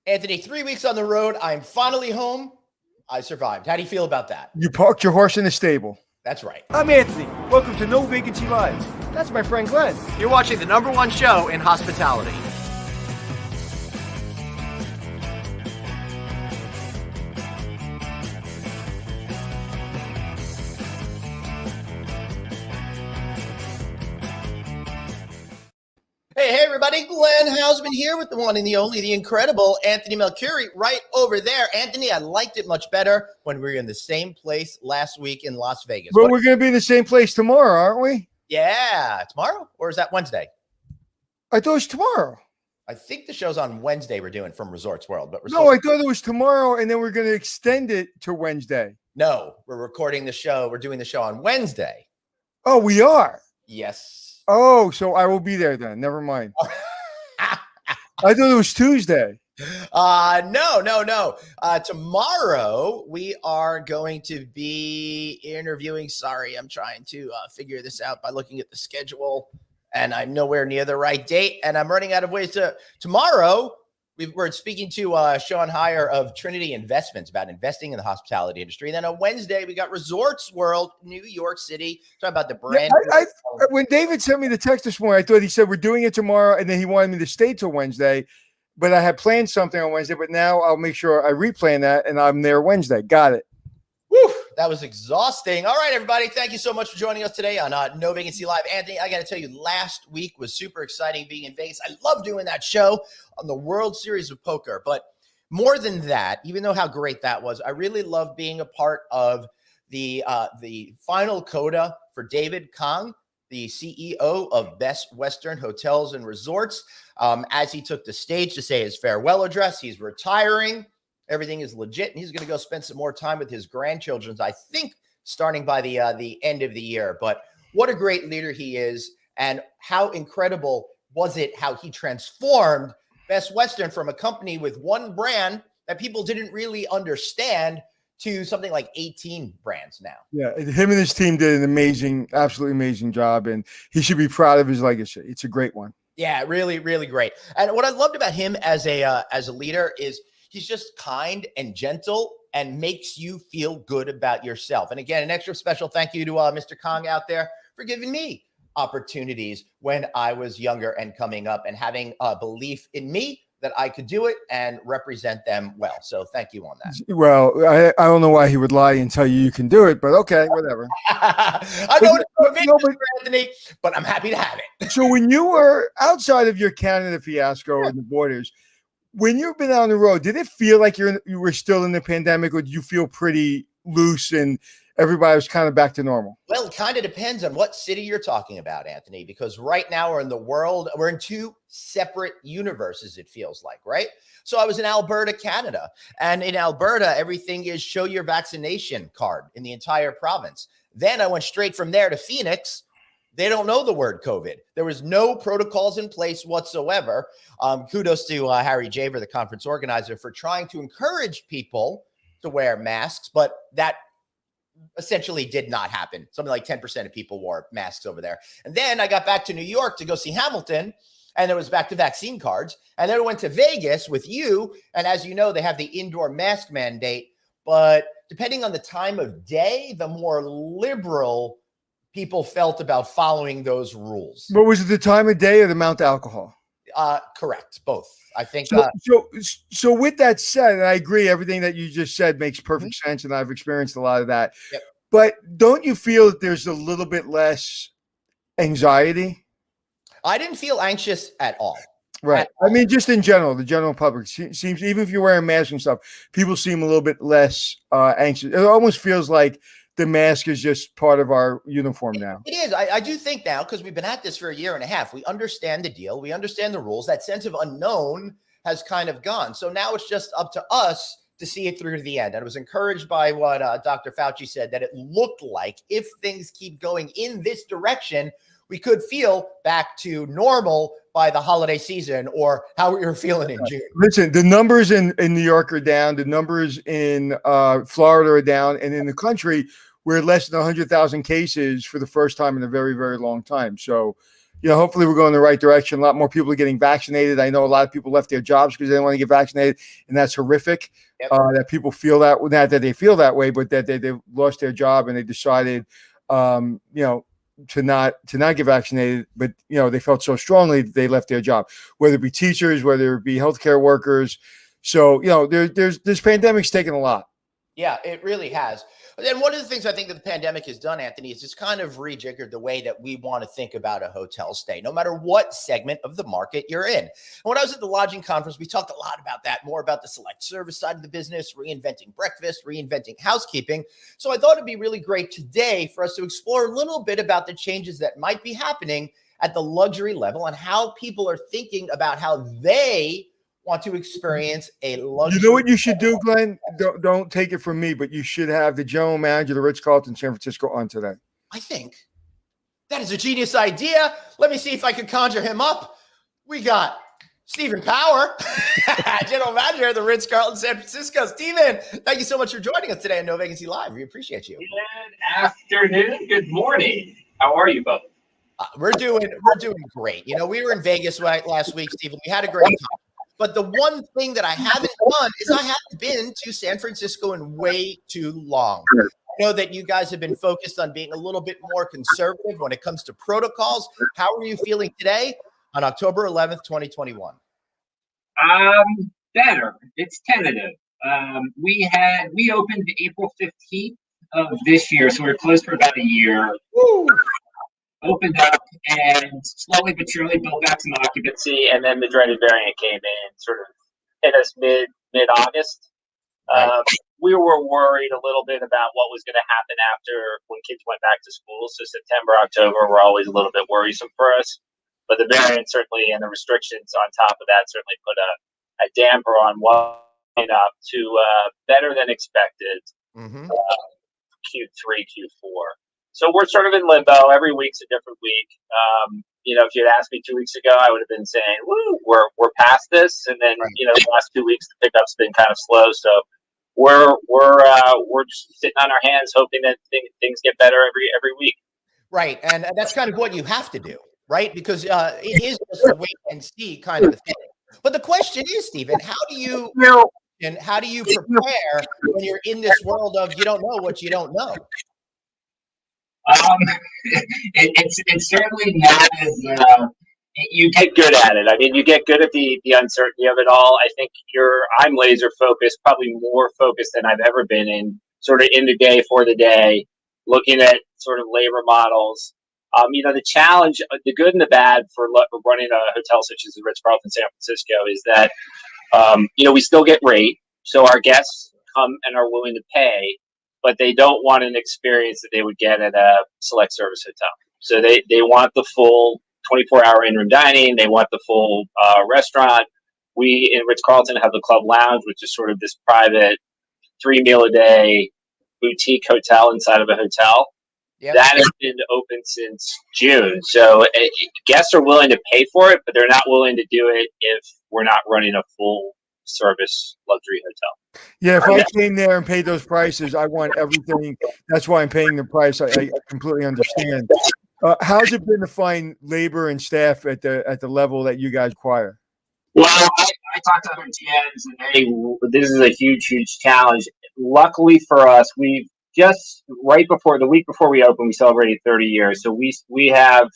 Anthony, 3 weeks on the road. I'm finally home. I survived. How do you feel about that? You parked your horse in the stable. That's right. I'm Anthony. Welcome to No Vacancy Live. That's my friend Glenn. You're watching the #1 show in hospitality. Hey, everybody. Glenn Hausman here with the one and the only, the incredible Anthony Melchiori right over there. Anthony, I liked it much better when we were in the same place last week in Las Vegas. Well, we're going to be in the same place tomorrow, aren't we? Yeah. Tomorrow? Or is that Wednesday? I thought it was tomorrow. I think the show's on Wednesday we're doing from Resorts World. But No, I thought it was tomorrow, and then we're going to extend it to Wednesday. No, we're recording the show. We're doing the show on Wednesday. Oh, we are? Yes. Oh, so I will be there then. Never mind. I thought it was Tuesday. No. Tomorrow we are going to be interviewing. Sorry, I'm trying to figure this out by looking at the schedule, and I'm nowhere near the right date, and I'm running out of ways to. Tomorrow we're speaking to Sean Heyer of Trinity Investments about investing in the hospitality industry. And then on Wednesday we got Resorts World, New York City, talking about the brand. Yeah, when David sent me the text this morning, I thought he said we're doing it tomorrow, and then he wanted me to stay till Wednesday. But I had planned something on Wednesday, but now I'll make sure I replan that, and I'm there Wednesday. Got it. Woo, that was exhausting. All right, everybody. Thank you so much for joining us today on No Vacancy Live. Anthony, I got to tell you, last week was super exciting being in Vegas. I love doing that show on the World Series of Poker. But more than that, even though how great that was, I really love being a part of the final coda for David Kong, the CEO of Best Western Hotels and Resorts, as he took the stage to say his farewell address. He's retiring. Everything is legit, and he's going to go spend some more time with his grandchildren, I think, starting by the end of the year. But what a great leader he is, and how incredible was it how he transformed Best Western from a company with one brand that people didn't really understand to something like 18 brands now. Yeah, him and his team did an absolutely amazing job, and he should be proud of his legacy. It's a great one. Yeah, really, really great. And what I loved about him as a leader is he's just kind and gentle and makes you feel good about yourself. And again, an extra special thank you to Mr. Kong out there for giving me opportunities when I was younger and coming up, and having a belief in me that I could do it and represent them well. So thank you on that. Well, I don't know why he would lie and tell you can do it, but okay, whatever. I know it's Anthony, but I'm happy to have it. So when you were outside of your Canada fiasco and the borders, when you've been on the road, did it feel like you were still in the pandemic, or did you feel pretty loose and everybody was kind of back to normal? Well, it kind of depends on what city you're talking about, Anthony, because right now we're in two separate universes, it feels like, right? So I was in Alberta, Canada, and in Alberta, everything is show your vaccination card in the entire province. Then I went straight from there to Phoenix. They don't know the word COVID. There was no protocols in place whatsoever. Kudos to Harry Javer, the conference organizer, for trying to encourage people to wear masks, but that essentially did not happen. Something like 10% of people wore masks over there. And then I got back to New York to go see Hamilton, and it was back to vaccine cards. And then I went to Vegas with you. And as you know, they have the indoor mask mandate, but depending on the time of day, the more liberal people felt about following those rules. But was it the time of day or the amount of alcohol? Correct. Both. I think. So with that said, and I agree, everything that you just said makes perfect sense, and I've experienced a lot of that. Yep. But don't you feel that there's a little bit less anxiety? I didn't feel anxious at all. Right. I mean, just in general, the general public seems, even if you're wearing masks and stuff, people seem a little bit less anxious. It almost feels like the mask is just part of our uniform now. It is. I do think now, because we've been at this for a year and a half, we understand the deal. We understand the rules. That sense of unknown has kind of gone. So now it's just up to us to see it through to the end. And I was encouraged by what Dr. Fauci said, that it looked like if things keep going in this direction, we could feel back to normal by the holiday season, or how we were feeling in June. Listen, the numbers in New York are down. The numbers in Florida are down. And in the country, we're less than 100,000 cases for the first time in a very, very long time. So hopefully we're going in the right direction. A lot more people are getting vaccinated. I know a lot of people left their jobs because they didn't want to get vaccinated, and that's horrific. Yep. That people feel that, not that they feel that way, but that they lost their job and they decided, to not get vaccinated. But they felt so strongly that they left their job, whether it be teachers, whether it be healthcare workers. So this pandemic's taken a lot. Yeah, it really has. And one of the things I think that the pandemic has done, Anthony, is just kind of rejiggered the way that we want to think about a hotel stay, no matter what segment of the market you're in. And when I was at the lodging conference, we talked a lot about that, more about the select service side of the business, reinventing breakfast, reinventing housekeeping. So I thought it'd be really great today for us to explore a little bit about the changes that might be happening at the luxury level and how people are thinking about how they want to experience a luxury. You know what you should do, Glenn? Don't take it from me, but you should have the general manager of the Ritz Carlton San Francisco on today. I think that is a genius idea. Let me see if I can conjure him up. We got Stephen Power, general manager of the Ritz Carlton San Francisco. Stephen, thank you so much for joining us today on No Vacancy Live. We appreciate you. Good afternoon. Good morning. How are you both? We're doing great. We were in Vegas last week, Stephen. We had a great time. But the one thing that I haven't done is I haven't been to San Francisco in way too long. I know that you guys have been focused on being a little bit more conservative when it comes to protocols. How are you feeling today on October 11th, 2021? Better. It's tentative. We opened April 15th of this year, so we were closed for about a year. Woo! Opened up and slowly but surely built back some occupancy, and then the dreaded variant came in, sort of hit us mid-August. Right. We were worried a little bit about what was going to happen after when kids went back to school. So September, October were always a little bit worrisome for us. But the variant certainly, and the restrictions on top of that, certainly put a damper on what went up to better than expected Q3, Q4. So we're sort of in limbo. Every week's a different week. If you had asked me 2 weeks ago, I would have been saying, "Woo, we're past this." And then, the last 2 weeks, the pickup's been kind of slow. So we're just sitting on our hands, hoping that things get better every week. Right, and that's kind of what you have to do, right? Because it is just a wait and see kind of a thing. But the question is, Stephen, how do you prepare when you're in this world of you don't know what you don't know? It's certainly not as you get good at it. I mean, you get good at the uncertainty of it all. I think I'm laser focused, probably more focused than I've ever been in the day for the day, looking at sort of labor models. The challenge, the good and the bad for running a hotel such as the Ritz Carlton San Francisco is that we still get rate, so our guests come and are willing to pay, but they don't want an experience that they would get at a select service hotel. So they want the full 24-hour in-room dining. They want the full restaurant. We in Ritz Carlton have the Club Lounge, which is sort of this private 3-meal-a-day boutique hotel inside of a hotel. Yep. That has been open since June. So guests are willing to pay for it, but they're not willing to do it if we're not running a full service luxury hotel. Yeah, if I came there and paid those prices, I want everything. That's why I'm paying the price. I completely understand. How's it been to find labor and staff at the level that you guys require? Well, I talked to other GMs, and this is a huge challenge. Luckily for us, we've just the week before we opened, we celebrated 30 years. So we have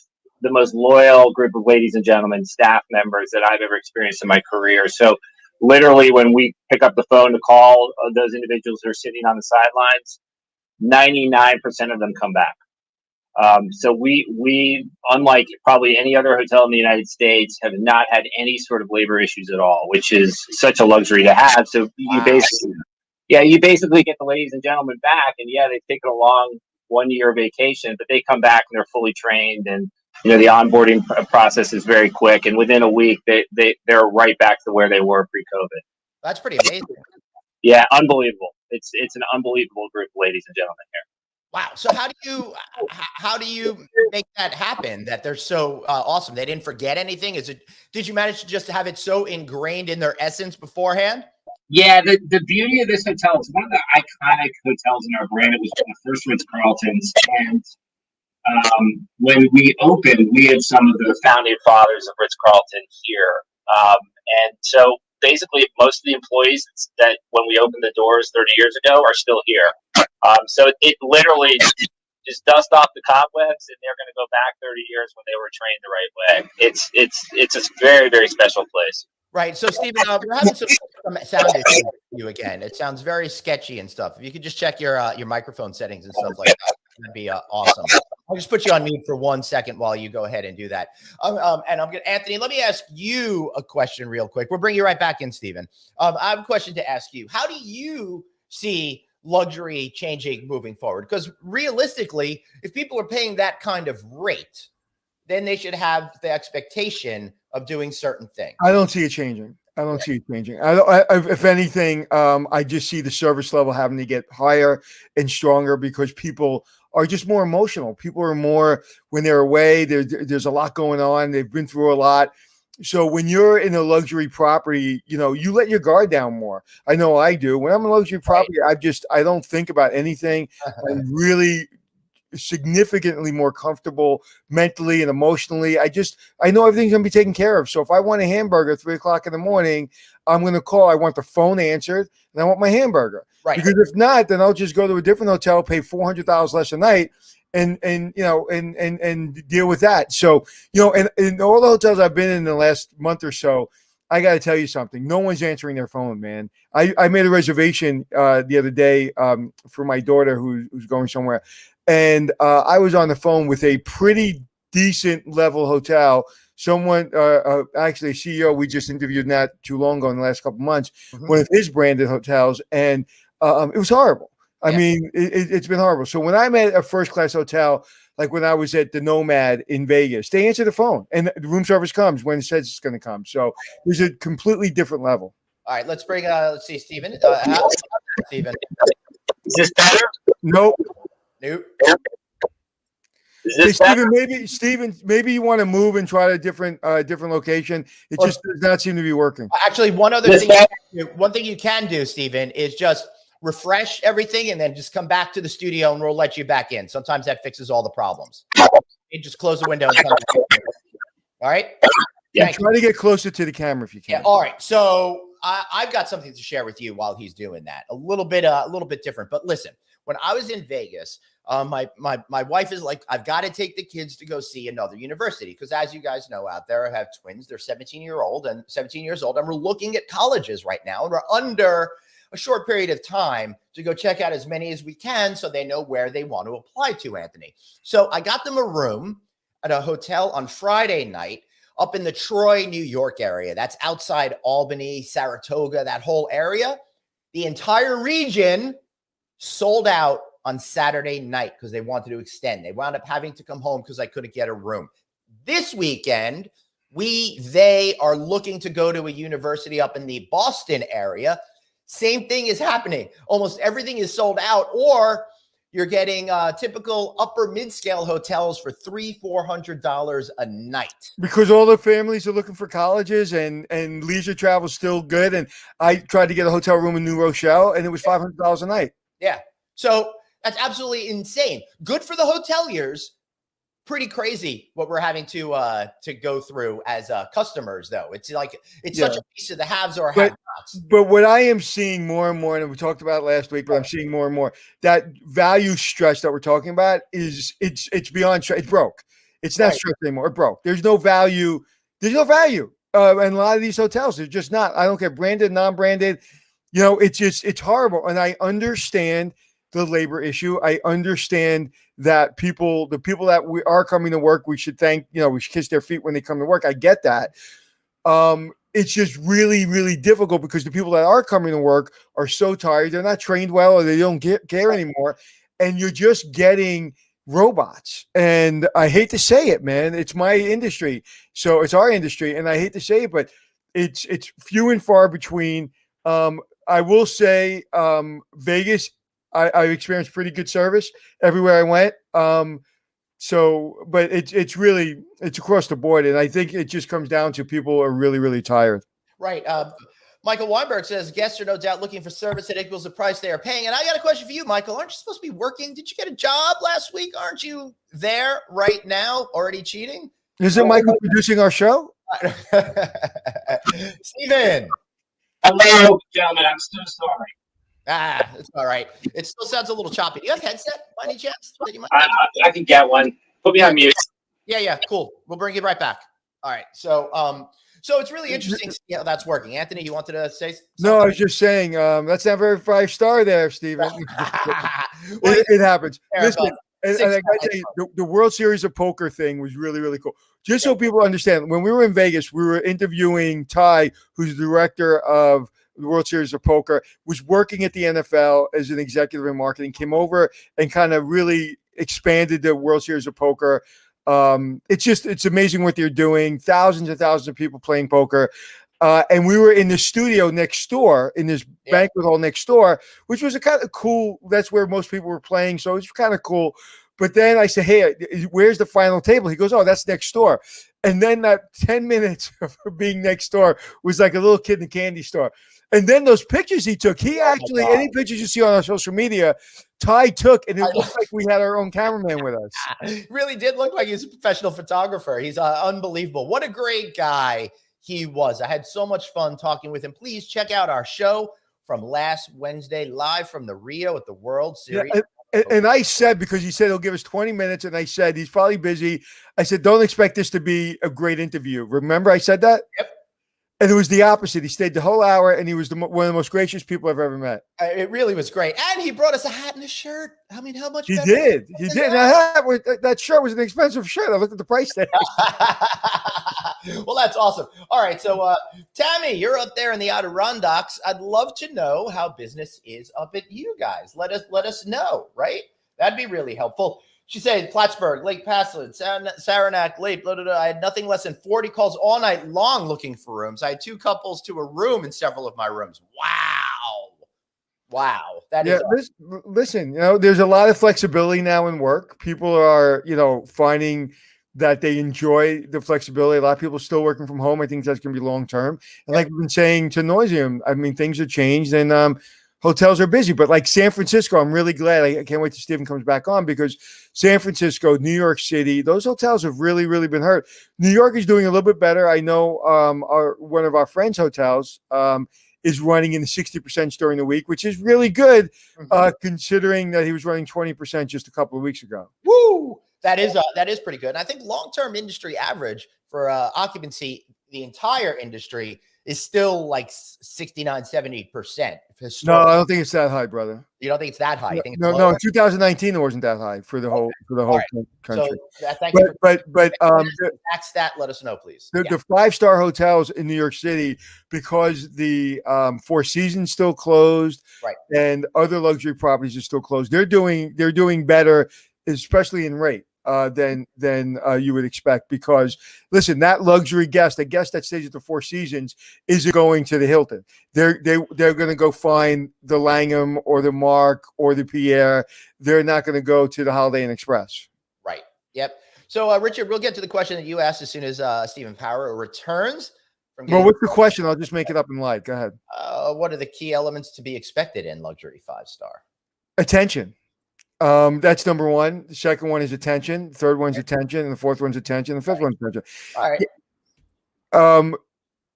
the most loyal group of ladies and gentlemen, staff members that I've ever experienced in my career. So literally when we pick up the phone to call those individuals that are sitting on the sidelines, 99% of them come back. So we, unlike probably any other hotel in the United States, have not had any sort of labor issues at all, which is such a luxury to have. So you basically get the ladies and gentlemen back, and they've taken a long 1 year vacation, but they come back and they're fully trained, and the onboarding process is very quick, and within a week they're right back to where they were pre-COVID. That's pretty amazing. Yeah, unbelievable. It's an unbelievable group of ladies and gentlemen here. Wow. So how do you make that happen, that they're so awesome? They didn't forget anything? Did you manage to just have it so ingrained in their essence beforehand? Yeah, the beauty of this hotel is one of the iconic hotels in our brand. It was one of the first Ritz Carltons, and When we opened, we had some of the founding fathers of Ritz Carlton here, and so basically most of the employees that when we opened the doors 30 years ago are still here. So it literally just dust off the cobwebs, and they're going to go back 30 years when they were trained the right way. It's a very, very special place. Right. So, Stephen, we're having some sound issues with you again. It sounds very sketchy and stuff. If you could just check your microphone settings and stuff like that, that'd be awesome. I'll just put you on mute for 1 second while you go ahead and do that. And I'm going to, Anthony, let me ask you a question real quick. We'll bring you right back in, Stephen. I have a question to ask you. How do you see luxury changing moving forward? Because realistically, if people are paying that kind of rate, then they should have the expectation of doing certain things. I don't see it changing. I don't see it changing. If anything, I just see the service level having to get higher and stronger because people are just more emotional. People are more, when they're away, there's a lot going on. They've been through a lot. So when you're in a luxury property, you let your guard down more. I know I do. When I'm in a luxury property, I don't think about anything. I'm really significantly more comfortable mentally and emotionally. I know everything's going to be taken care of. So if I want a hamburger at 3:00 in the morning, I'm going to call. I want the phone answered and I want my hamburger. Right. Because if not, then I'll just go to a different hotel, pay $400 less a night and deal with that. So, and all the hotels I've been in the last month or so, I got to tell you something. No one's answering their phone, man. I made a reservation the other day for my daughter who's going somewhere. And I was on the phone with a pretty decent level hotel. Someone, actually a CEO we just interviewed not too long ago in the last couple of months, one of his branded hotels. And it was horrible. I mean, it's been horrible. So when I'm at a first-class hotel, like when I was at the Nomad in Vegas, they answer the phone and the room service comes when it says it's going to come. So there's a completely different level. All right, let's see, Stephen. Stephen. Is this better? Nope. Nope. Is this Steven, maybe you want to move and try a different location. It just does not seem to be working. Actually, one thing you can do, Stephen, is just refresh everything and then just come back to the studio and we'll let you back in. Sometimes that fixes all the problems. You just close the window and come back in. All right? Yeah, try to get closer to the camera if you can. Yeah, all right. So I've got something to share with you while he's doing that. A little bit different. But listen, when I was in Vegas, my wife is like, I've got to take the kids to go see another university because, as you guys know out there, I have twins. They're 17 years old, and we're looking at colleges right now, and we're under a short period of time to go check out as many as we can so they know where they want to apply to, Anthony. So I got them a room at a hotel on Friday night up in the Troy, New York area. That's outside Albany, Saratoga, that whole area. The entire region sold out on Saturday night because they wanted to extend. They wound up having to come home because I couldn't get a room. This weekend, they are looking to go to a university up in the Boston area. Same thing is happening. Almost everything is sold out, or you're getting typical upper mid-scale hotels for $300-400 a night. Because all the families are looking for colleges and leisure travel is still good. And I tried to get a hotel room in New Rochelle and it was $500 a night. Yeah. So that's absolutely insane. Good for the hoteliers. Pretty crazy what we're having to go through as customers, though. It's like such a piece of the haves or have-nots. But what I am seeing more and more, and we talked about last week, but I'm seeing more and more, that value stress that we're talking about is it's beyond stress. It's broke. It's not stress anymore. It broke. There's no value. There's no value. And a lot of these hotels, they're just not. I don't care, branded, non-branded. It's horrible. And I understand the labor issue. I understand that the people that we are coming to work, we should thank, we should kiss their feet when they come to work. I get that. It's just really, really difficult because the people that are coming to work are so tired. They're not trained well, or they don't care anymore. And you're just getting robots. And I hate to say it, man, it's my industry. So it's our industry. And I hate to say it, but it's few and far between. I will say, Vegas, I've experienced pretty good service everywhere I went. But it's across the board. And I think it just comes down to people are really, really tired. Right. Michael Weinberg says guests are no doubt looking for service that equals the price they are paying. And I got a question for you, Michael. Aren't you supposed to be working? Did you get a job last week? Aren't you there right now already cheating? Isn't Michael producing our show? Steven. Hello, gentlemen. I'm so sorry. It's all right. It still sounds a little choppy. Do you have a headset by any chance? I can get one. Put me on mute. Yeah, cool. We'll bring you right back. All right. So it's really interesting to see how that's working. Anthony, you wanted to say something? No, I was just saying that's not very 5-star there, Steven. it happens. Listen, and I got to tell you, the World Series of Poker thing was really, really cool. Just so people understand, when we were in Vegas, we were interviewing Ty, who's the director of the World Series of Poker, was working at the NFL as an executive in marketing, came over and kind of really expanded the World Series of Poker. It's amazing what they're doing. Thousands and thousands of people playing poker. And we were in the studio next door, in this banquet hall next door, which was a kind of cool. That's where most people were playing. So it was kind of cool. But then I said, hey, where's the final table? He goes, oh, that's next door. And then that 10 minutes of being next door was like a little kid in a candy store. And then those pictures he took, any pictures you see on our social media, Ty took, and it looked like we had our own cameraman with us. It really did look like he's a professional photographer. He's unbelievable. What a great guy he was. I had so much fun talking with him. Please check out our show from last Wednesday, live from the Rio at the World Series. Yeah, and I said, because he said he'll give us 20 minutes, and I said he's probably busy. I said, don't expect this to be a great interview. Remember I said that? Yep. And it was the opposite. He stayed the whole hour, and he was one of the most gracious people I've ever met. It really was great. And he brought us a hat and a shirt. I mean, how much? He did. He did. That shirt was an expensive shirt. I looked at the price tag. Well, that's awesome. All right. So, Tammy, you're up there in the Adirondacks. I'd love to know how business is up at you guys. Let us know, right? That'd be really helpful. She said, Plattsburgh, Lake Passage, Saranac, Lake, blah, blah, blah. I had nothing less than 40 calls all night long looking for rooms. I had 2 couples to a room in several of my rooms. Wow. That is awesome. Listen, there's a lot of flexibility now in work. People are, finding that they enjoy the flexibility. A lot of people are still working from home. I think that's going to be long-term. And like we've been saying to Noisium, I mean, things have changed, and hotels are busy, but like San Francisco, I'm really glad. I can't wait till Steven comes back on, because San Francisco, New York City, those hotels have really, really been hurt. New York is doing a little bit better. I know one of our friends' hotels is running in the 60% during the week, which is really good, considering that he was running 20% just a couple of weeks ago. Woo! That is pretty good. And I think long-term industry average for occupancy, the entire industry, is still like 69, 70%. No, I don't think it's that high, brother. You don't think it's that high? You think it's no. In 2019, it wasn't that high for the whole country. So, thank you. But that stat, let us know, please. The 5-star hotels in New York City, because the Four Seasons still closed, right, and other luxury properties are still closed. They're doing better, especially in rate. Than you would expect, because listen, that luxury guest, a guest that stays at the Four Seasons, isn't going to the Hilton. They're going to go find the Langham or the Mark or the Pierre. They're not going to go to the Holiday Inn Express. Right. Yep. So Richard, we'll get to the question that you asked as soon as Stephen Power returns. Well, what's the question? I'll just make it up in light. Go ahead. What are the key elements to be expected in luxury 5-star? Attention. That's number one. The second one is attention. The third one's attention, and the fourth one's attention. And the fifth one's attention. All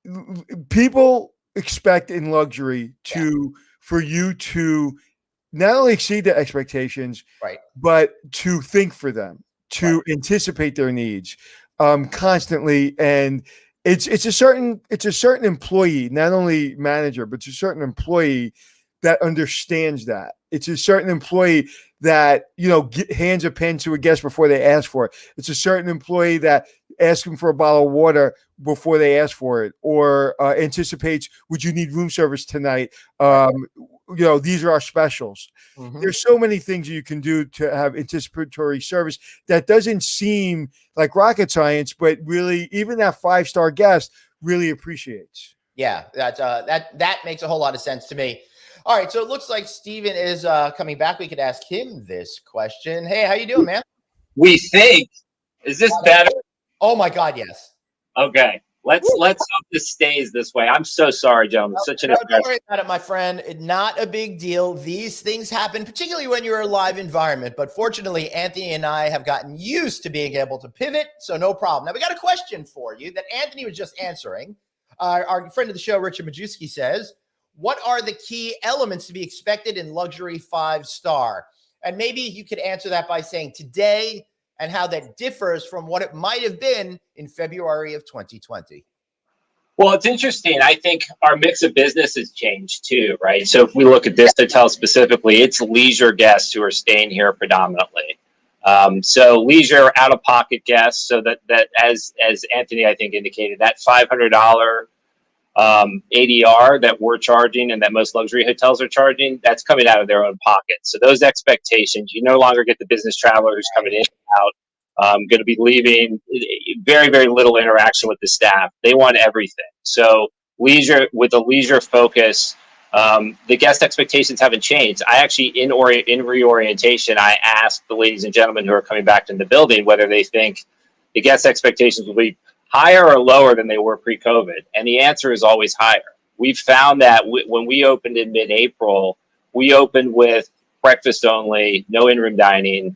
right. People expect in luxury for you to not only exceed their expectations, right, but to think for them, to anticipate their needs, constantly. And it's a certain employee, not only manager, but it's a certain employee that understands that. It's a certain employee that, hands a pen to a guest before they ask for it. It's a certain employee that asks them for a bottle of water before they ask for it, or anticipates, would you need room service tonight? These are our specials. There's so many things you can do to have anticipatory service that doesn't seem like rocket science, but really, even that 5-star guest really appreciates. Yeah, that makes a whole lot of sense to me. All right, so it looks like Steven is coming back. We could ask him this question. Hey, how you doing, man? We think. Is this better? Oh, my God, yes. Okay. Let's hope this stays this way. I'm so sorry, gentlemen. Such an No, don't worry about it, my friend. Not a big deal. These things happen, particularly when you're in a live environment. But fortunately, Anthony and I have gotten used to being able to pivot, so no problem. Now, we got a question for you that Anthony was just answering. Our friend of the show, Richard Majewski, says, what are the key elements to be expected in luxury 5-star? And maybe you could answer that by saying today and how that differs from what it might have been in February of 2020. Well, it's interesting. I think our mix of business has changed too, right? So if we look at this hotel specifically, it's leisure guests who are staying here predominantly. So leisure out-of-pocket guests. So that as Anthony, I think, indicated, that $500 ADR that we're charging and that most luxury hotels are charging, that's coming out of their own pockets. So those expectations, you no longer get the business traveler who's coming in and out, going to be leaving, very, very little interaction with the staff. They want everything. So leisure, with a leisure focus, the guest expectations haven't changed. I actually, in reorientation, I asked the ladies and gentlemen who are coming back to the building whether they think the guest expectations will be higher or lower than they were pre-COVID? And the answer is always higher. We've found that when we opened in mid-April, we opened with breakfast only, no in-room dining,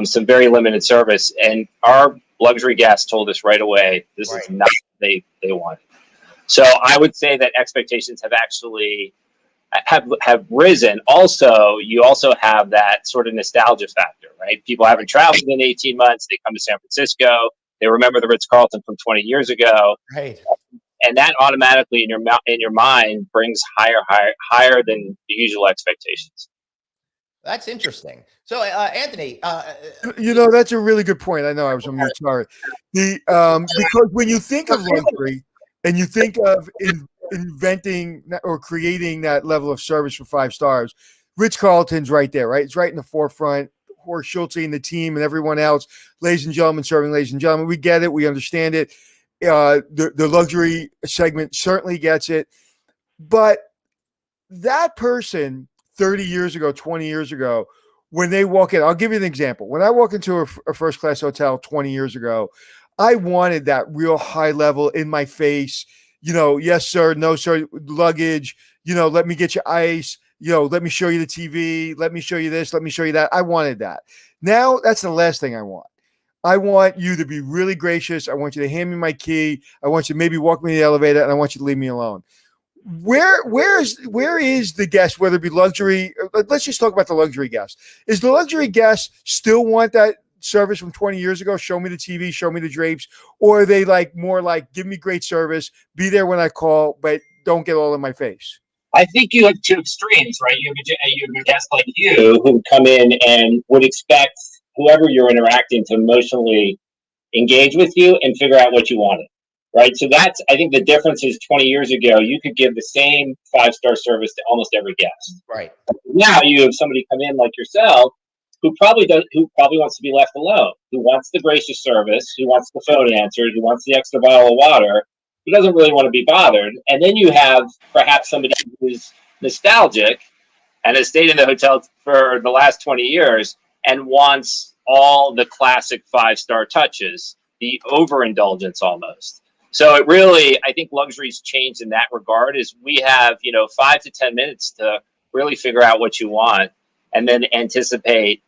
some very limited service. And our luxury guests told us right away, this is not what they wanted. So I would say that expectations have actually have risen. Also, you also have that sort of nostalgia factor, right? People haven't traveled in 18 months. They come to San Francisco. They remember the Ritz Carlton from 20 years ago, Right? And that automatically in your mind brings higher than the usual expectations. That's interesting. So, Anthony, that's a really good point. I know I was on mute. Sorry. Because when you think of luxury and you think of inventing or creating that level of service for 5 stars, Ritz Carlton's right there, right? It's right in the forefront. Horst Schulze and the team and everyone else, ladies and gentlemen, serving ladies and gentlemen. We get it. We understand it. The luxury segment certainly gets it. But that person 30 years ago, 20 years ago, when they walk in, I'll give you an example. When I walk into a first-class hotel 20 years ago, I wanted that real high level in my face, yes, sir, no, sir, luggage, let me get you ice. Let me show you the TV. Let me show you this. Let me show you that. I wanted that. Now that's the last thing I want. I want you to be really gracious. I want you to hand me my key. I want you to maybe walk me in the elevator, and I want you to leave me alone. Where is the guest, whether it be luxury? Let's just talk about the luxury guest. Is the luxury guest still want that service from 20 years ago? Show me the TV, show me the drapes, or are they more like give me great service, be there when I call, but don't get all in my face? I think you have two extremes, right? You have a guest like you who would come in and would expect whoever you're interacting to emotionally engage with you and figure out what you wanted, right? So I think the difference is 20 years ago, you could give the same 5-star service to almost every guest. Right. Now you have somebody come in like yourself who probably wants to be left alone, who wants the gracious service, who wants the phone answered, who wants the extra bottle of water, who doesn't really want to be bothered. And then you have perhaps somebody who's nostalgic and has stayed in the hotel for the last 20 years and wants all the classic 5-star touches, the overindulgence almost. So it really, I think luxury's changed in that regard is we have, 5 to 10 minutes to really figure out what you want and then anticipate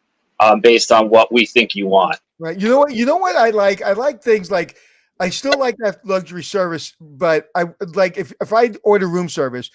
based on what we think you want. Right. You know what I like? I like things like, I still like that luxury service, but I like if I order room service,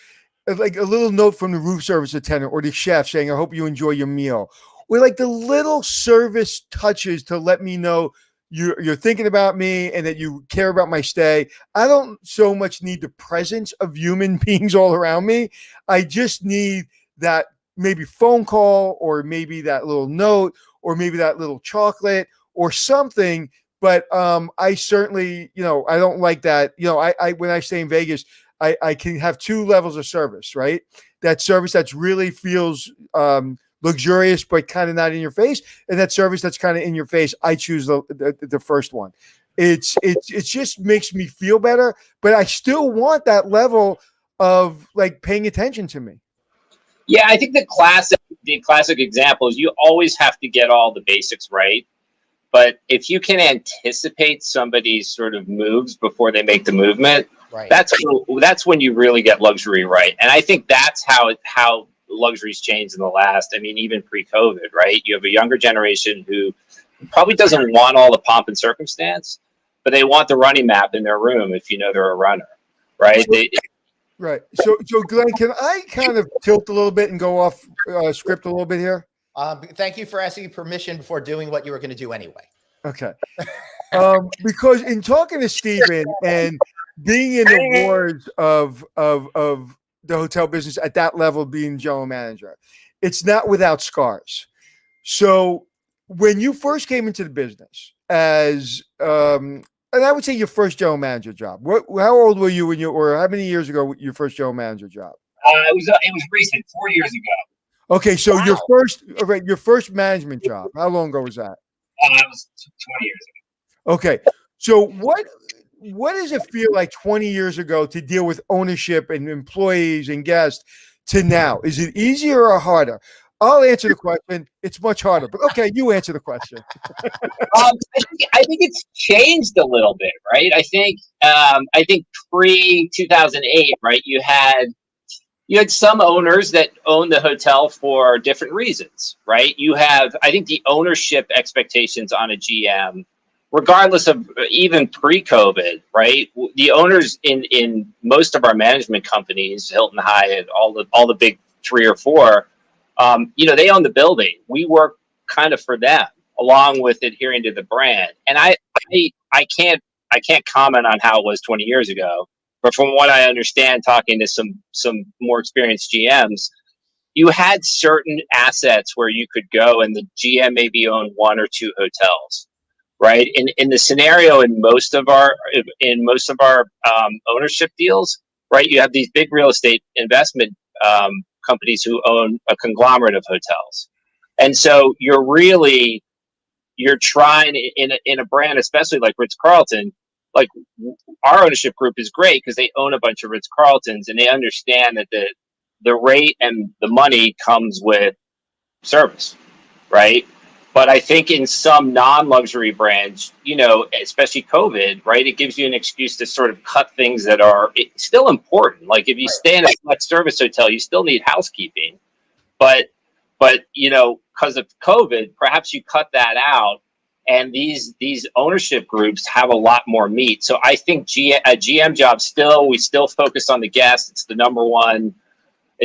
like a little note from the room service attendant or the chef saying, I hope you enjoy your meal. Or like the little service touches to let me know you're thinking about me and that you care about my stay. I don't so much need the presence of human beings all around me. I just need that maybe phone call or maybe that little note or maybe that little chocolate or something. But I certainly, I don't like that. I when I stay in Vegas, I can have 2 levels of service, right? That service that's really feels luxurious, but kind of not in your face. And that service that's kind of in your face, I choose the first one. It just makes me feel better, but I still want that level of like paying attention to me. Yeah, I think the classic example is you always have to get all the basics right. But if you can anticipate somebody's sort of moves before they make the movement, Right. that's when you really get luxury right. And I think that's how luxury's changed in the last. I mean, even pre-COVID, right? You have a younger generation who probably doesn't want all the pomp and circumstance, but they want the running map in their room if you know they're a runner, right? Right. So Glenn, can I kind of tilt a little bit and go off script a little bit here? Thank you for asking permission before doing what you were going to do anyway. Okay. Because in talking to Steven and being in the wars of the hotel business at that level, being general manager, it's not without scars. So when you first came into the business as and I would say your first general manager job, how old were you or how many years ago your first general manager job? It was recent, 4 years ago. Okay, so your first management job, how long ago was that? It was 20 years ago. Okay, so what does it feel like 20 years ago to deal with ownership and employees and guests to now? Is it easier or harder? I'll answer the question. It's much harder, but okay, you answer the question. I think it's changed a little bit, right? I think pre-2008, right, you had some owners that own the hotel for different reasons, right? I think the ownership expectations on a GM, regardless of even pre-COVID, right? The owners in most of our management companies, Hilton, Hyatt, all the big 3 or 4, they own the building. We work kind of for them, along with adhering to the brand. And I can't comment on how it was 20 years ago, but from what I understand, talking to some more experienced GMs, you had certain assets where you could go, and the GM maybe owned 1 or 2 hotels, right? In the scenario in most of our ownership deals, right, you have these big real estate investment companies who own a conglomerate of hotels, and so you're trying in a brand, especially like Ritz Carlton. Like, our ownership group is great because they own a bunch of Ritz Carltons, and they understand that the rate and the money comes with service, right? But I think in some non-luxury brands, especially COVID, right, it gives you an excuse to sort of cut things that are still important. Like if you stay in a select service hotel, you still need housekeeping, but because of COVID, perhaps you cut that out. And these ownership groups have a lot more meat. So I think a GM job we still focus on the guest. It's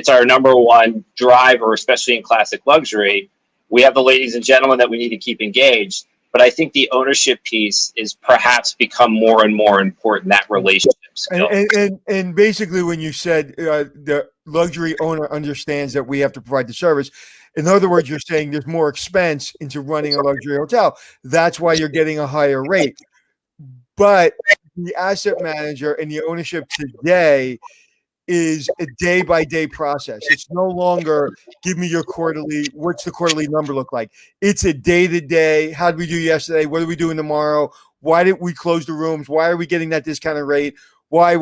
our number one driver, especially in classic luxury. We have the ladies and gentlemen that we need to keep engaged. But I think the ownership piece is perhaps become more and more important, that relationship skill. And basically when you said the luxury owner understands that we have to provide the service, in other words, you're saying there's more expense into running a luxury hotel. That's why you're getting a higher rate. But the asset manager and the ownership today is a day-by-day process. It's no longer give me your quarterly. What's the quarterly number look like? It's a day-to-day. How did we do yesterday? What are we doing tomorrow? Why did we close the rooms? Why are we getting that discounted rate? Why?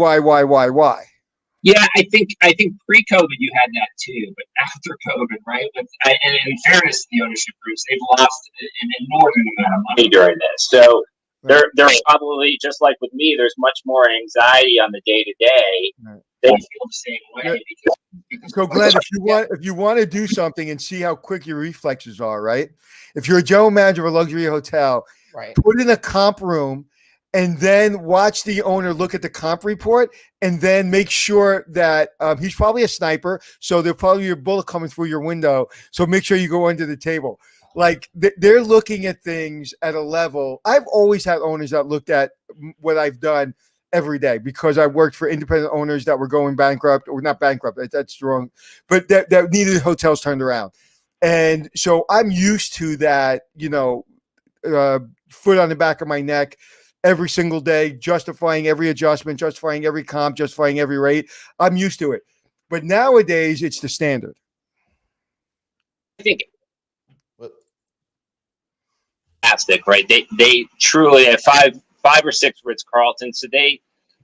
Yeah, I think pre-COVID you had that too, but after COVID, right? And in fairness to the ownership groups, they've lost an inordinate amount of money during this. So they're probably, just like with me, there's much more anxiety on the day to day. They feel the same way. Because so Glenn, if you want to do something and see how quick your reflexes are, right? If you're a general manager of a luxury hotel, right, put in a comp room and then watch the owner look at the comp report and then make sure that he's probably a sniper. So there'll probably be a bullet coming through your window. So make sure you go under the table. Like they're looking at things at a level. I've always had owners that looked at what I've done every day because I worked for independent owners that were going bankrupt, or not bankrupt. That's wrong, but that needed hotels turned around. And so I'm used to that, foot on the back of my neck every single day, justifying every adjustment, justifying every comp, justifying every rate. I'm used to it. But nowadays, it's the standard. I think fantastic, right? They truly have five or six Ritz Carlton, so they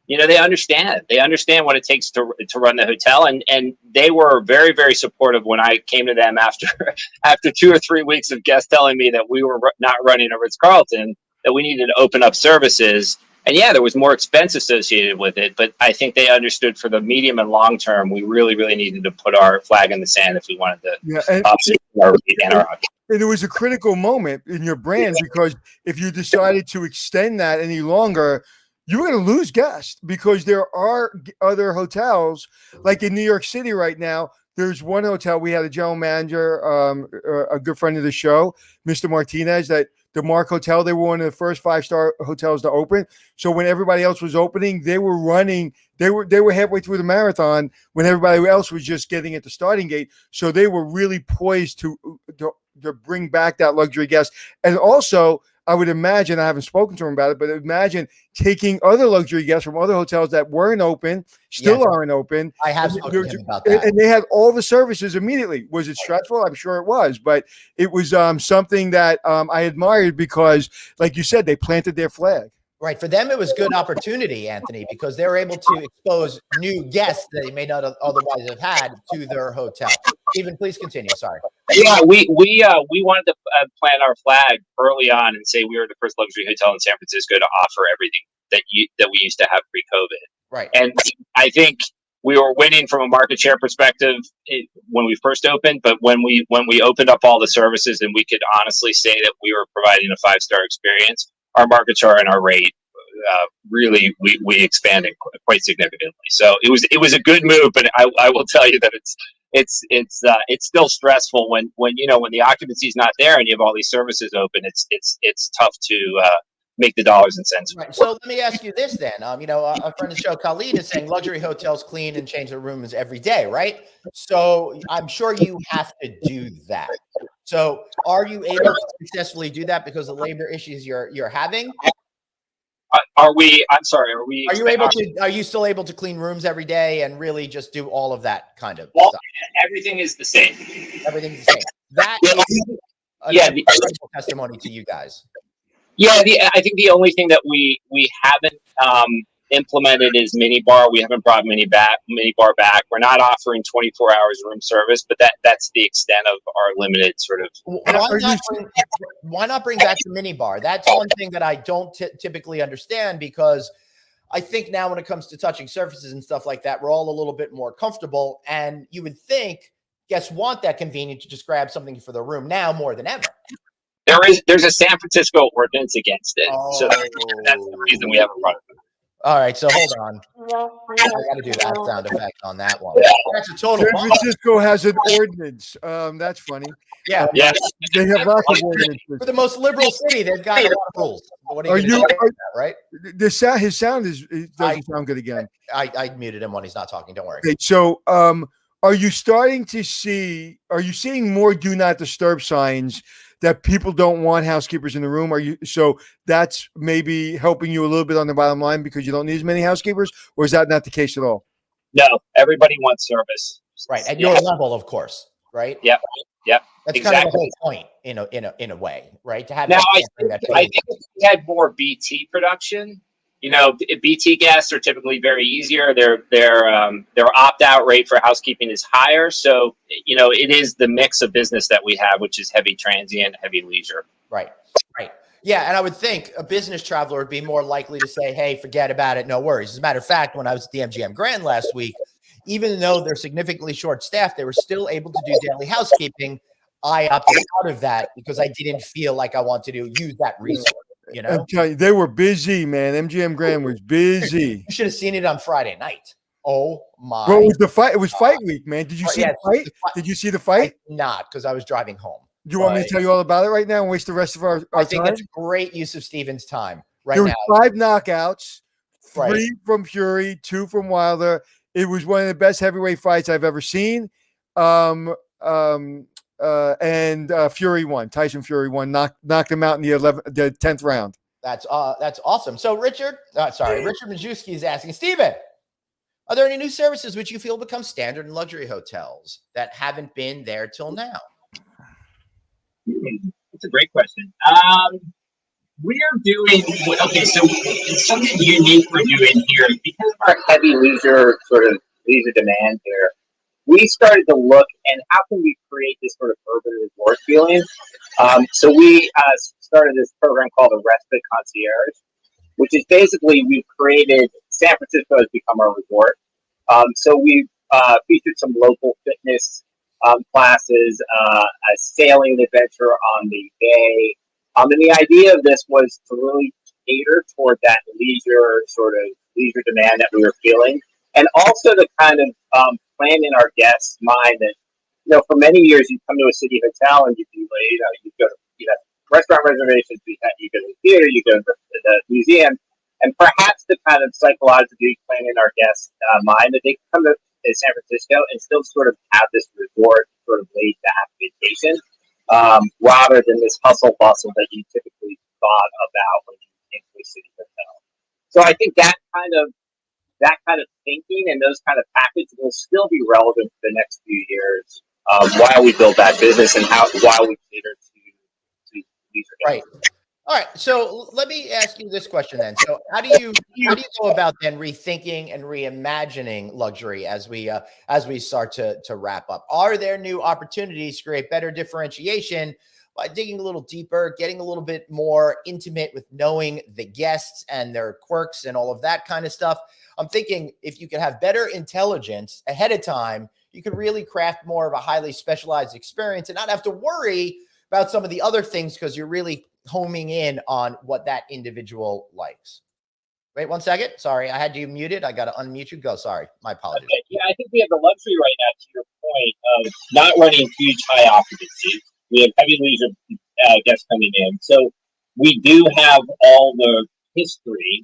they understand. They understand what it takes to run the hotel, and they were very, very supportive when I came to them after 2 or 3 weeks of guests telling me that we were not running a Ritz Carlton, that we needed to open up services. And yeah, there was more expense associated with it, but I think they understood for the medium and long term, we really, really needed to put our flag in the sand if we wanted to and it was a critical moment in your brand, because if you decided to extend that any longer, you were going to lose guests, because there are other hotels like in New York City right now. There's one hotel, we had a general manager, a good friend of the show, Mr. Martinez, that the Mark Hotel, they were one of the first 5-star hotels to open. So when everybody else was opening, they were running, they were halfway through the marathon when everybody else was just getting at the starting gate. So they were really poised to bring back that luxury guest. And also, I would imagine, I haven't spoken to him about it, but imagine taking other luxury guests from other hotels that weren't open, still aren't open. I have spoken to him about that. And they had all the services immediately. Was it stressful? I'm sure it was, but it was something that I admired, because, like you said, they planted their flag. Right. For them, it was good opportunity, Anthony, because they were able to expose new guests that they may not otherwise have had to their hotel. Stephen, please continue. Sorry. Yeah, we wanted to plant our flag early on and say we were the first luxury hotel in San Francisco to offer everything that we used to have pre-COVID. Right. And I think we were winning from a market share perspective when we first opened, but when we opened up all the services and we could honestly say that we were providing a 5-star experience, our market share and our rate really we expanded quite significantly. So it was a good move, but I will tell you that it's still stressful when the occupancy is not there and you have all these services open. It's tough to make the dollars and cents. Right. So let me ask you this then. A friend of the show, Khalid, is saying luxury hotels clean and change their rooms every day, right? So I'm sure you have to do that. So are you able to successfully do that because of the labor issues you're having? Are we? I'm sorry. Are we? Are you still able to clean rooms every day and really just do all of that kind of stuff? Everything is the same. Everything's the same. That is a incredible testimony to you guys. Yeah, I think the only thing that we haven't implemented is minibar. We haven't brought minibar back. We're not offering 24 hours room service, but that's the extent of our limited sort of. Why not bring back the minibar? That's one thing that I don't typically understand, because I think now when it comes to touching surfaces and stuff like that, we're all a little bit more comfortable, and you would think guests want that convenience to just grab something for the room now more than ever. There's a San Francisco ordinance against it, so that's the reason we haven't brought it. All right, so hold on. I got to do that sound effect on that one. That's a total. San Francisco has an ordinance. That's funny. Yeah, they have lots of ordinances. For the most liberal city, they've got a lot of rules. What are you right? His sound doesn't sound good again. I muted him when he's not talking. Don't worry. Okay, so are you seeing more do not disturb signs that people don't want housekeepers in the room? So that's maybe helping you a little bit on the bottom line because you don't need as many housekeepers, or is that not the case at all? No, everybody wants service. Right. At your level, of course. Right. Yep. That's exactly. kind of the whole point in a way, right? To have now, I think if we had more BT production, BT guests are typically very easier. Their opt-out rate for housekeeping is higher. So, it is the mix of business that we have, which is heavy transient, heavy leisure. Right. Yeah, and I would think a business traveler would be more likely to say, hey, forget about it, no worries. As a matter of fact, when I was at the MGM Grand last week, even though they're significantly short-staffed, they were still able to do daily housekeeping. I opted out of that because I didn't feel like I wanted to use that resource. I'm telling you, they were busy, man. MGM Grand was busy. You should have seen it on Friday night. Oh my! Well, it was the fight. It was fight week, man. Did you see the fight? Did you see the fight? Not because I was driving home. Do you want me to tell you all about it right now and waste the rest of our I think time? that's a great use of Steven's time there were 5 knockouts, 3 from Fury, 2 from Wilder. It was one of the best heavyweight fights I've ever seen. And Fury won. Tyson Fury won. Knocked him out in the 10th round. That's awesome. So Richard Majewski is asking, Steven, are there any new services which you feel become standard in luxury hotels that haven't been there till now? That's a great question. We're doing okay. So it's something unique we're doing here because of our heavy leisure demand here. We started to look and how can we create this sort of urban resort feeling. So we started this program called the Respite Concierge, which is basically we've created San Francisco has become our resort. So we've featured some local fitness classes, a sailing adventure on the bay. And the idea of this was to really cater toward that leisure demand that we were feeling, and also to kind of plan in our guests' mind that, for many years you come to a city hotel and you go to restaurant reservations, you go to the theater, you go to the museum, and perhaps to kind of psychologically plan in our guests' mind that they can come to San Francisco and still sort of have this resort sort of laid back vacation, rather than this hustle bustle that you typically thought about when you came to a city hotel. So I think that kind of thinking and those kind of packages will still be relevant for the next few years, while we build that business and while we cater to leisure. Right. All right. So let me ask you this question then. So how do you go about then rethinking and reimagining luxury as we start to wrap up? Are there new opportunities to create better differentiation by digging a little deeper, getting a little bit more intimate with knowing the guests and their quirks and all of that kind of stuff? I'm thinking if you could have better intelligence ahead of time, you could really craft more of a highly specialized experience and not have to worry about some of the other things because you're really homing in on what that individual likes. Wait 1 second. Sorry, I had you muted. I got to unmute you. Go. Sorry. My apologies. Okay. Yeah, I think we have the luxury right now, to your point, of not running huge high occupancies. We have heavy leisure guests coming in. So we do have all the history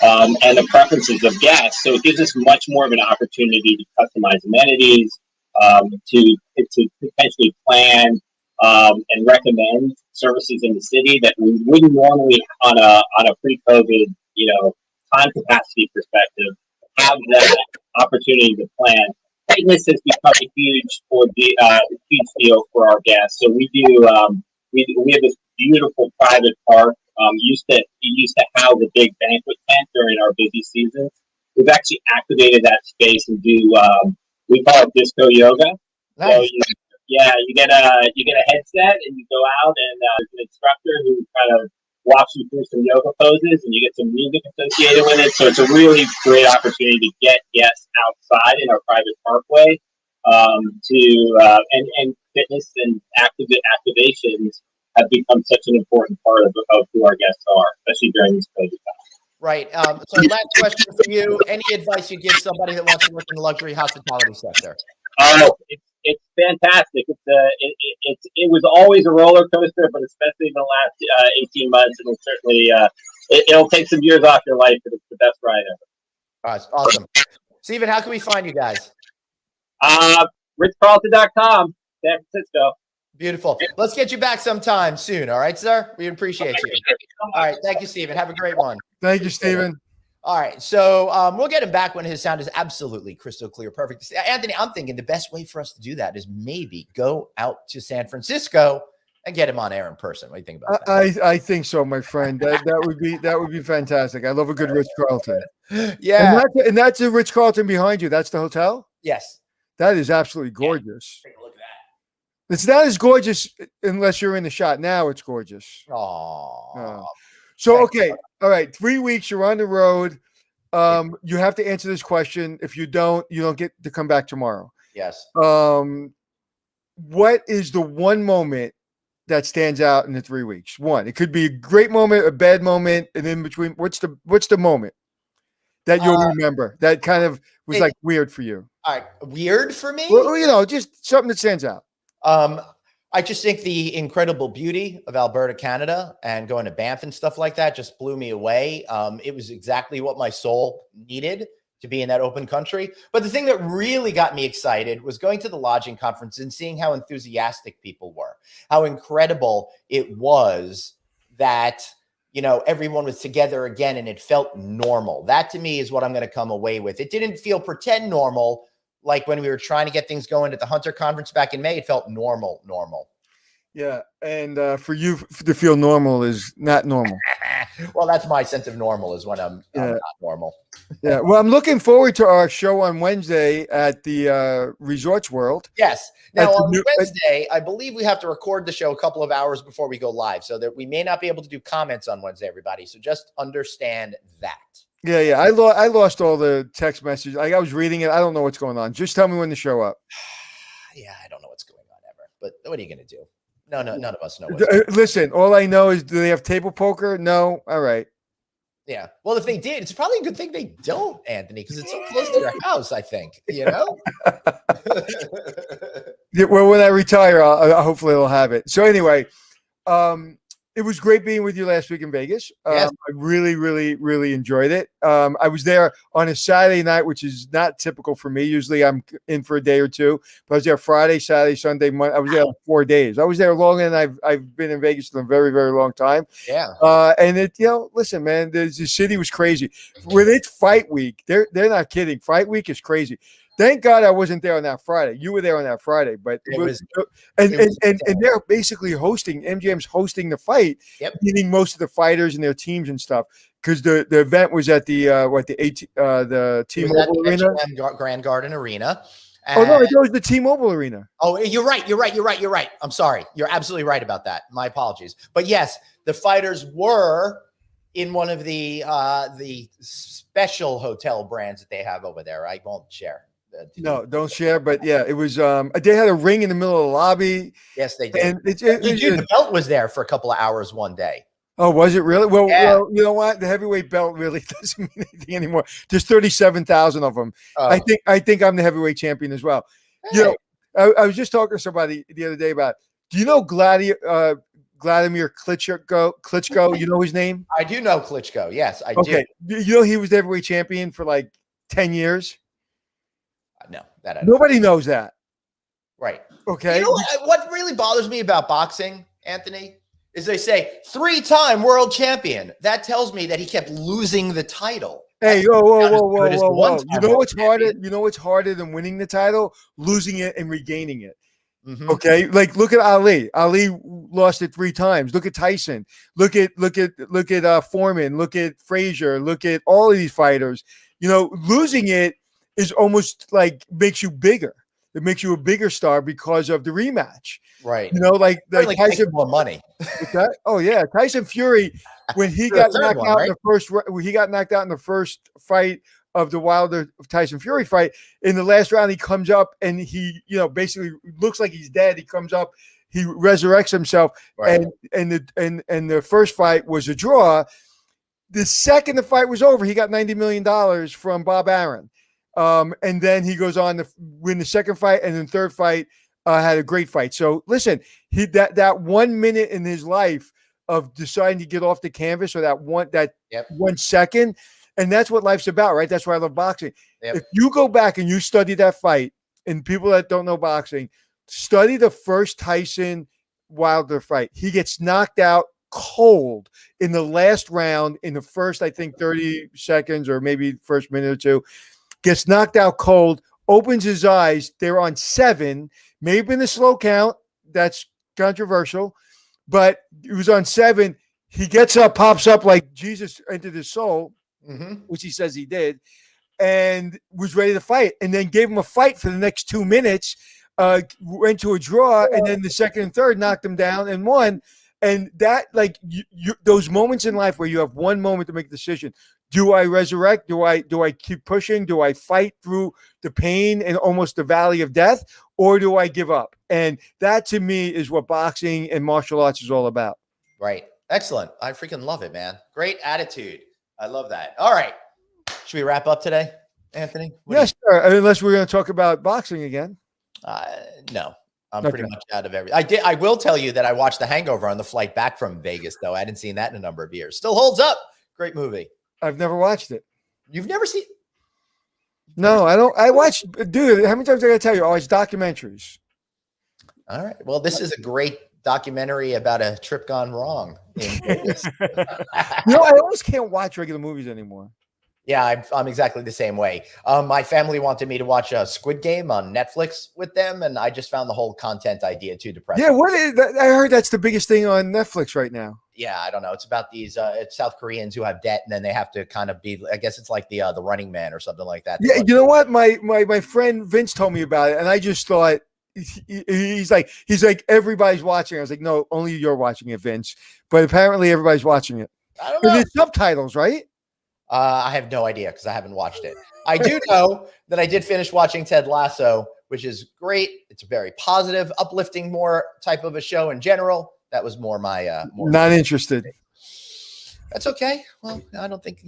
and the preferences of guests. So it gives us much more of an opportunity to customize amenities, to potentially plan and recommend services in the city that we wouldn't normally on a pre-COVID, time capacity perspective, have that opportunity to plan. Fitness has become a huge deal for our guests. So we do we have this beautiful private park. It used to house a big banquet tent during our busy seasons. We've actually activated that space and do we call it disco yoga. Nice. So you get a headset and you go out and there's an instructor who kind of walks you through some yoga poses and you get some music associated with it. So it's a really great opportunity to get guests outside in our private parkway and fitness and activations have become such an important part of who our guests are, especially during this COVID time. Right. So last question for you. Any advice you give somebody that wants to work in the luxury hospitality sector? Oh, it's fantastic. It was always a roller coaster, but especially in the last 18 months, it'll certainly it'll take some years off your life, but it's the best ride ever. All right, awesome. Steven, how can we find you guys? RitzCarlton.com, San Francisco. Beautiful. Let's get you back sometime soon. All right, sir. We appreciate you. All right. Thank you, Steven. Have a great one. Thank you, Steven. All right. So we'll get him back when his sound is absolutely crystal clear. Perfect. Anthony, I'm thinking the best way for us to do that is maybe go out to San Francisco and get him on air in person. What do you think about that? I think so, my friend. That would be fantastic. I love a good Ritz Carlton. Yeah. And that's a Ritz Carlton behind you. That's the hotel? Yes. That is absolutely gorgeous. Take a look at that. It's not as gorgeous unless you're in the shot. Now it's gorgeous. Oh. So, okay. All right. 3 weeks, you're on the road. You have to answer this question. If you don't get to come back tomorrow. Yes. What is the one moment that stands out in the 3 weeks? One, it could be a great moment, a bad moment, and in between. What's the moment that you'll remember that kind of was like weird for you? All right. Weird for me? Well, just something that stands out. I just think the incredible beauty of Alberta, Canada, and going to Banff and stuff like that just blew me away. It was exactly what my soul needed to be in that open country. But the thing that really got me excited was going to the lodging conference and seeing how enthusiastic people were, how incredible it was that, everyone was together again and it felt normal. That to me is what I'm going to come away with. It didn't feel pretend normal. Like when we were trying to get things going at the Hunter Conference back in May, it felt normal. Yeah, and for you to feel normal is not normal. Well, that's my sense of normal is when I'm Yeah. not normal. Yeah, well, I'm looking forward to our show on Wednesday at the Resorts World. Yes. At Now the on new- Wednesday, I believe we have to record the show a couple of hours before we go live, so that we may not be able to do comments on Wednesday, everybody. So just understand that. Yeah. I lost all the text messages. I was reading it. I don't know what's going on. Just tell me when to show up. Yeah, I don't know what's going on ever. But what are you going to do? No, none of us know. Listen, all I know is, do they have table poker? No. All right. Yeah. Well, if they did, it's probably a good thing they don't, Anthony, because it's so close to your house, I think. You know? Yeah, well, when I retire, hopefully I'll have it. So anyway, it was great being with you last week in Vegas. Yes. I really, really, really enjoyed it. I was there on a Saturday night, which is not typical for me. Usually I'm in for a day or two, but I was there Friday, Saturday, Sunday, Monday. I was there 4 days. I was there longer than I've been in Vegas for a very, very long time. Yeah. And it, listen, man, the city was crazy. When it's fight week, they're not kidding. Fight week is crazy. Thank God I wasn't there on that Friday. You were there on that Friday, but and they're basically hosting. MGM's hosting the fight, meeting most of the fighters and their teams and stuff. Because the event was at the T-Mobile Arena, Grand Garden Arena. Oh no, it was the T-Mobile Arena. Oh, you're right. I'm sorry. You're absolutely right about that. My apologies. But yes, the fighters were in one of the special hotel brands that they have over there. I won't share. No, don't share. But yeah, it was. They had a ring in the middle of the lobby. Yes, they did. And the belt was there for a couple of hours one day. Oh, was it really? Well, you know what? The heavyweight belt really doesn't mean anything anymore. There's 37,000 of them. Oh. I think I'm the heavyweight champion as well. Hey. You know, I was just talking to somebody the other day about. Do you know Vladimir Klitschko? You know his name? I do know Klitschko. Yes, I do. You know he was the heavyweight champion for like 10 years. No, that nobody knows that. Right. Okay. You know what really bothers me about boxing, Anthony, is they say 3-time world champion. That tells me that he kept losing the title. Hey, whoa. You know what's harder? You know what's harder than winning the title? Losing it and regaining it. Mm-hmm. Okay, like look at Ali. Ali lost it 3 times. Look at Tyson. Look at Foreman. Look at Frazier. Look at all of these fighters. You know, losing it is almost like makes you bigger. It makes you a bigger star because of the rematch. Right. You know, like Tyson more money. Oh yeah, Tyson Fury when he got knocked out in the first. He got knocked out in the first fight of the Wilder Tyson Fury fight. In the last round, he comes up and he, basically looks like he's dead. He comes up, he resurrects himself, right. and the first fight was a draw. The second the fight was over, he got $90 million from Bob Arum. And then he goes on to win the second fight, and then third fight had a great fight. So listen, that 1 minute in his life of deciding to get off the canvas, or that 1 second, and that's what life's about, right? That's why I love boxing. Yep. If you go back and you study that fight, and people that don't know boxing, study the first Tyson Wilder fight. He gets knocked out cold in the last round, in the first, I think, 30 seconds or maybe first minute or two. Gets knocked out cold, opens his eyes. They're on 7, maybe in a slow count. That's controversial, but it was on 7. He gets up, pops up like Jesus entered his soul, which he says he did, and was ready to fight. And then gave him a fight for the next 2 minutes, went to a draw, and then the second and third knocked him down and won. And that, like, those moments in life where you have one moment to make a decision. Do I resurrect? Do I keep pushing? Do I fight through the pain and almost the valley of death? Or do I give up? And that, to me, is what boxing and martial arts is all about. Right. Excellent. I freaking love it, man. Great attitude. I love that. All right. Should we wrap up today, Anthony? Yes, sir. Unless we're going to talk about boxing again. No. I'm pretty much out of everything. I will tell you that I watched The Hangover on the flight back from Vegas, though. I hadn't seen that in a number of years. Still holds up. Great movie. I've never watched it. You've never seen? No, I don't. I watch, dude. How many times I got to tell you? Oh, it's documentaries. All right. Well, this is a great documentary about a trip gone wrong in Vegas. I almost can't watch regular movies anymore. Yeah, I'm exactly the same way. My family wanted me to watch a Squid Game on Netflix with them, and I just found the whole content idea too depressing. Yeah, what is that? I heard that's the biggest thing on Netflix right now. Yeah, I don't know. It's about these it's South Koreans who have debt, and then they have to kind of be. I guess it's like the Running Man or something like that. Yeah, you know what? My friend Vince told me about it, and I just thought he's like everybody's watching. I was like, no, only you're watching it, Vince. But apparently everybody's watching it. I don't know. There's subtitles, right? I have no idea because I haven't watched it. I do know that I did finish watching Ted Lasso, which is great. It's a very positive, uplifting, more type of a show in general. That was more my not interested. That's okay. Well, I don't think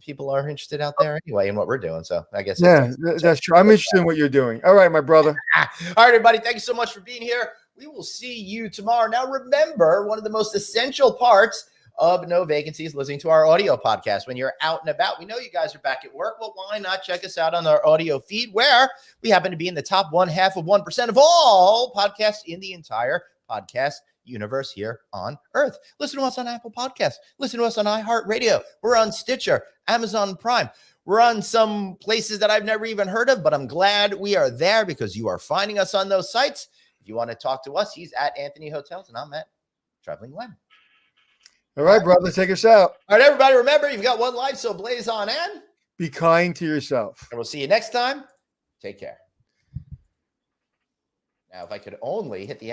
people are interested out there anyway in what we're doing. So I guess that's true. I'm interested in what you're doing. All right, my brother. All right, everybody. Thank you so much for being here. We will see you tomorrow. Now, remember, one of the most essential parts of No Vacancies, listening to our audio podcast when you're out and about. We know you guys are back at work. Well, why not check us out on our audio feed, where we happen to be in the top 1/2% of all podcasts in the entire podcast universe here on Earth. Listen to us on Apple Podcasts. Listen to us on iHeartRadio. We're on Stitcher, Amazon Prime. We're on some places that I've never even heard of, but I'm glad we are there because you are finding us on those sites. If you want to talk to us, he's at Anthony Hotels, and I'm at Traveling Glenn. All right, brother, take us out. All right, everybody, remember, you've got one life, so blaze on and be kind to yourself. And we'll see you next time. Take care. Now, if I could only hit the end.